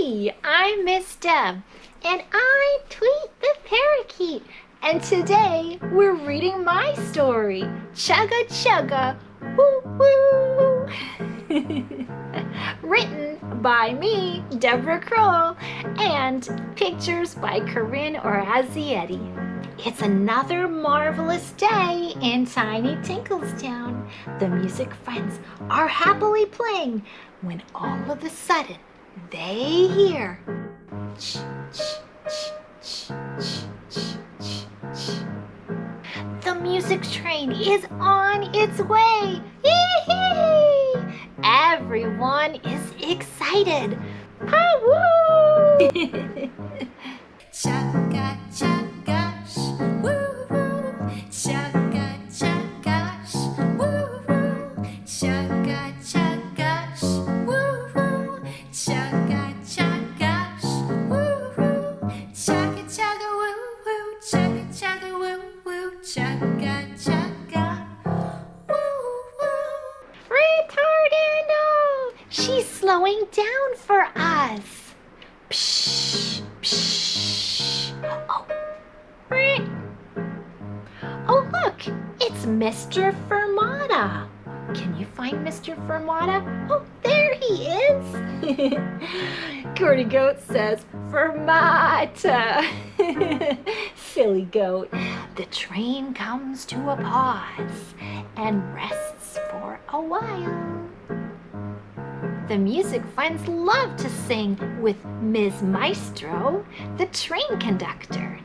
Hey, I'm Miss Deb, and I Tweet the Parakeet, and today we're reading my story, Chugga Chugga Woo Woo, written by me, Deborah Kroll, and pictures by Corinne Orazietti. It's another marvelous day in tiny Tinkles Town. The music friends are happily playing when all of a sudden they hear ch, ch, ch, ch, ch, ch, ch, ch. The music train is on its way. Yee-hee! Everyone is excited. Woo! Chugga chugga woo woo, chugga chugga woo woo, chugga chugga woo woo, chugga chugga woo woo, chugga chugga woo woo, chugga chugga woo woo, chugga chugga woo woo. Retardando! She's slowing down for us. Psh, psh. Oh. Ree. Oh, look, it's Mr. Fermata. Can you find Mr. Fermata? Oh, there he is. Cordy Goat says, Fermata. Silly goat. The train comes to a pause and rests for a while. The music friends love to sing with Ms. Maestro, the train conductor.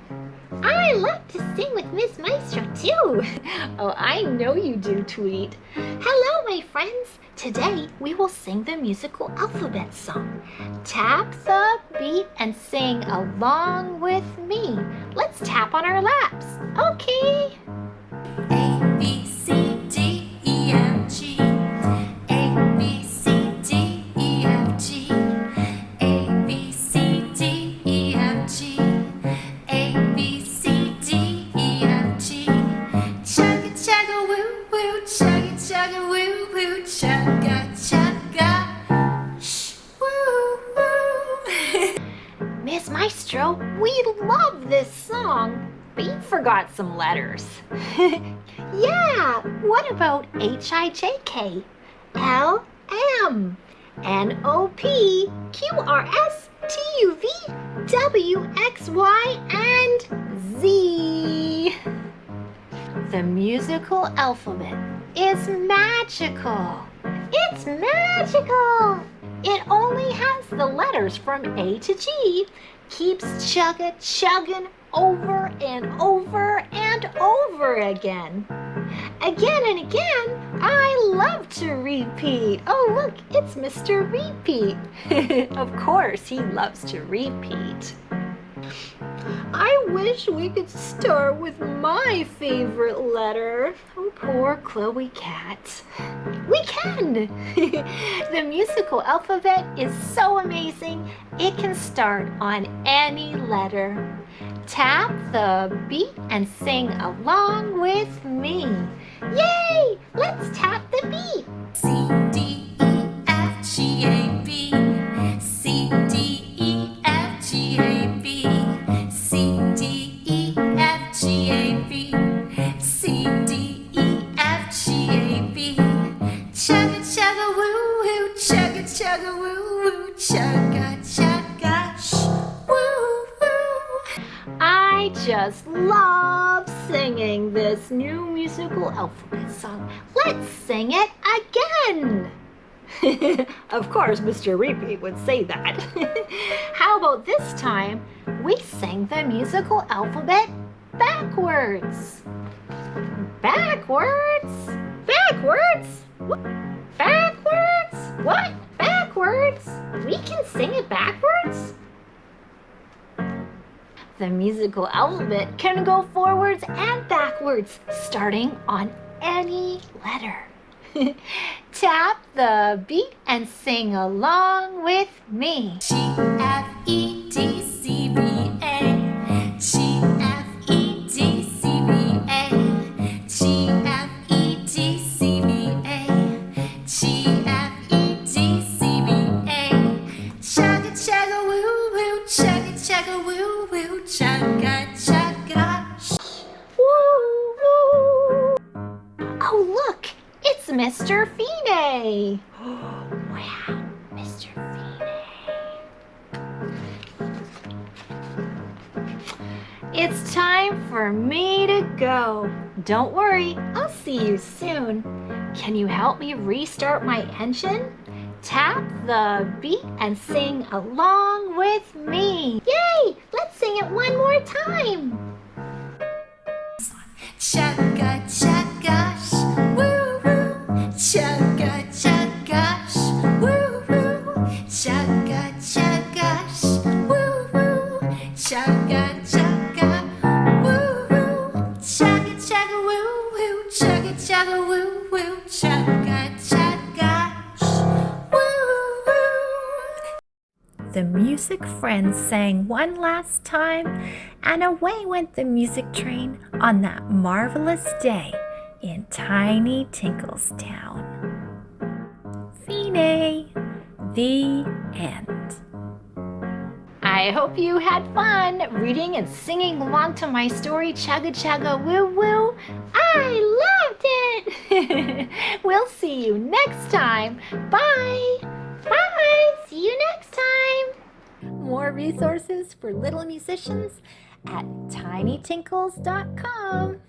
I love to sing with Ms. Maestro too. Oh, I know you do, Tweet. Hello, my friends. Today we will sing the musical alphabet song. Tap the beat and sing along with me. Let's tap on our laps. Okay. A, B, C, D, E, F, G. A, B, C, D, E, F, G. A, B, C, D, E, F, G. A, B, C, D, E, F, G. Chugga chugga woo woo, chugga chugga woo woo, chugga chugga woo woo. Miss Maestro, we love this song, but you forgot some letters. Yeah, what about H-I-J-K, L-M, N-O-P, Q-R-S, T-U-V, W-X-Y, and Z. The musical alphabet is magical. It's magical. It only has the letters from A to G, keeps chugga chugging over and over and over again. Again and again, I love to repeat. Oh, look, it's Mr. Repeat. Of course, he loves to repeat. I wish we could start with my favorite letter. Oh, poor Chloe Cat. We can! The musical alphabet is so amazing, it can start on any letter. Tap the beat and sing along with me. Yay! Let's tap the beat. C, D, E, F, G, A, B. C, D, E, F, G, A, B. C, D, E, F, G, A, B. C, D, E, F, G, A, B. Chugga chugga woo woo, chugga chugga woo woo, chugga chugga woo woo. I just love singing this new musical alphabet song. Let's sing it again. Of course, Mr. Repeat would say that. How about this time we sing the musical alphabet backwards? Backwards? Backwards? What? Backwards? What? Backwards? We can sing it backwards? The musical alphabet can go forwards and backwards, starting on any letter. Tap the beat and sing along with me. G, F, E, D, C, B, A. G, F, E, D, C, B, A. G, F, E, D, C, B, A. G, F, E, D, C, B, A. Chugga chugga woo chugga woo woo, chugga chugga. Woo, woo. Oh, look, it's Mr. Feeney. Wow, Mr. Feeney. It's time for me to go. Don't worry, I'll see you soon. Can you help me restart my engine? Tap the beat and sing along with me. Yay! Let's sing it one more time. Chugga chugga woo woo, chugga chugga woo woo, chugga chugga woo woo, chugga chugga woo woo, chugga chugga woo woo, chugga chugga woo woo, chugga chugga woo woo. The music friends sang one last time, and away went the music train on that marvelous day in tiny Tinkles town. Feeney, the end. I hope you had fun reading and singing along to my story, Chugga Chugga Woo Woo. I loved it! We'll see you next time. Bye! Bye! See you next time! More resources for little musicians at tinytinkles.com.